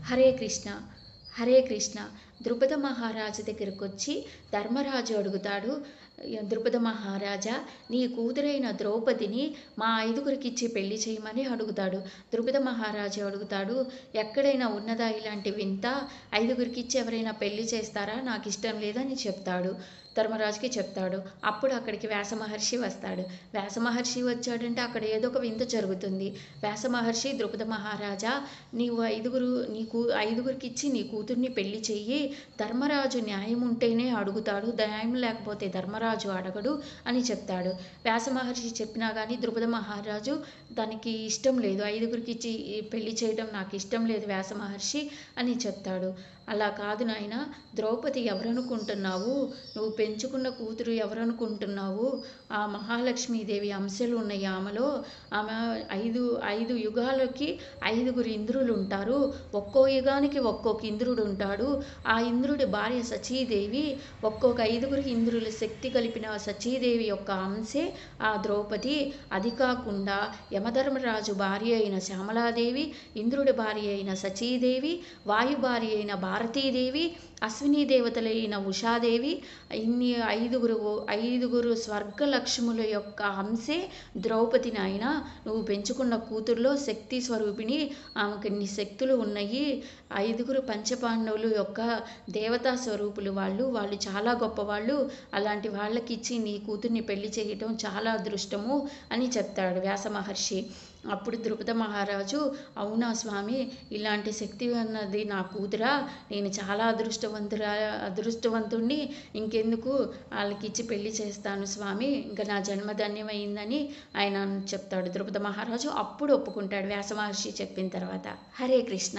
హరే కృష్ణ హరే కృష్ణ. ద్రుపద మహారాజు దగ్గరకు వచ్చి ధర్మరాజు అడుగుతాడు, ద్రుపద మహారాజా, నీ కూతురైన ద్రౌపదిని మా ఐదుగురికి ఇచ్చి పెళ్లి చేయమని అడుగుతాడు. ద్రుపద మహారాజు అడుగుతాడు, ఎక్కడైనా ఉన్నదా ఇలాంటి వింత? ఐదుగురికి ఇచ్చి ఎవరైనా పెళ్లి చేస్తారా? నాకు ఇష్టం లేదని చెప్తాడు. ధర్మరాజుకి చెప్తాడు. అప్పుడు అక్కడికి వ్యాస మహర్షి వస్తాడు. వ్యాస మహర్షి వచ్చాడంటే అక్కడ ఏదో ఒక వింత జరుగుతుంది. వ్యాస మహర్షి, ద్రుపద మహారాజా, నీవు ఐదుగురికి ఇచ్చి నీ కూతుర్ని పెళ్లి చెయ్యి. ధర్మరాజు న్యాయం ఉంటేనే అడుగుతాడు, న్యాయం లేకపోతే ధర్మరాజు అడగడు అని చెప్తాడు. వ్యాస మహర్షి చెప్పినా కానీ ద్రుపద మహారాజు దానికి ఇష్టం లేదు. ఐదుగురికి ఇచ్చి పెళ్లి చేయడం నాకు ఇష్టం లేదు వ్యాస మహర్షి అని చెప్తాడు. అలా కాదు నాయన, ద్రౌపది ఎవరనుకుంటున్నావు? నువ్వు పెంచుకున్న కూతురు ఎవరనుకుంటున్నావు? ఆ మహాలక్ష్మీదేవి అంశలు ఉన్నాయి ఆమెలో. ఆమె ఐదు యుగాలకి ఐదుగురు ఇంద్రులు ఉంటారు. ఒక్కో యుగానికి ఒక్కొక్క ఇంద్రుడు ఉంటాడు. ఆ ఇంద్రుడి భార్య సచీదేవి. ఒక్కొక్క ఐదుగురు ఇంద్రుల శక్తి కలిపిన సచీదేవి యొక్క అంశే ఆ ద్రౌపది. అది కాకుండా యమధర్మరాజు భార్య అయిన శ్యామలాదేవి, ఇంద్రుడి భార్య అయిన సచీదేవి, వాయు భార్య అయిన భారతీదేవి, అశ్విని దేవతలైన ఉషాదేవి, ఇన్ని ఐదుగురు స్వర్గలక్ష్ముల యొక్క అంశే ద్రౌపది నాయన. నువ్వు పెంచుకున్న కూతుర్లో శక్తి స్వరూపిణి, ఆమెకు ఇన్ని శక్తులు ఉన్నాయి. ఐదుగురు పంచపాండవులు యొక్క దేవతా స్వరూపులు వాళ్ళు చాలా గొప్పవాళ్ళు. అలాంటి వాళ్ళకి ఇచ్చి నీ కూతుర్ని పెళ్లి చేయటం చాలా అదృష్టము అని చెప్తాడు వ్యాస మహర్షి. అప్పుడు ద్రుపద మహారాజు, అవునా స్వామి, ఇలాంటి శక్తి అన్నది నా కూతురా? నేను చాలా అదృష్టవంతుణ్ణి. ఇంకెందుకు, వాళ్ళకి ఇచ్చి పెళ్లి చేస్తాను స్వామి, ఇంకా నా జన్మధన్యమైందని ఆయన చెప్తాడు. ద్రుపద మహారాజు అప్పుడు ఒప్పుకుంటాడు వ్యాస మహర్షి చెప్పిన తర్వాత. హరే కృష్ణ.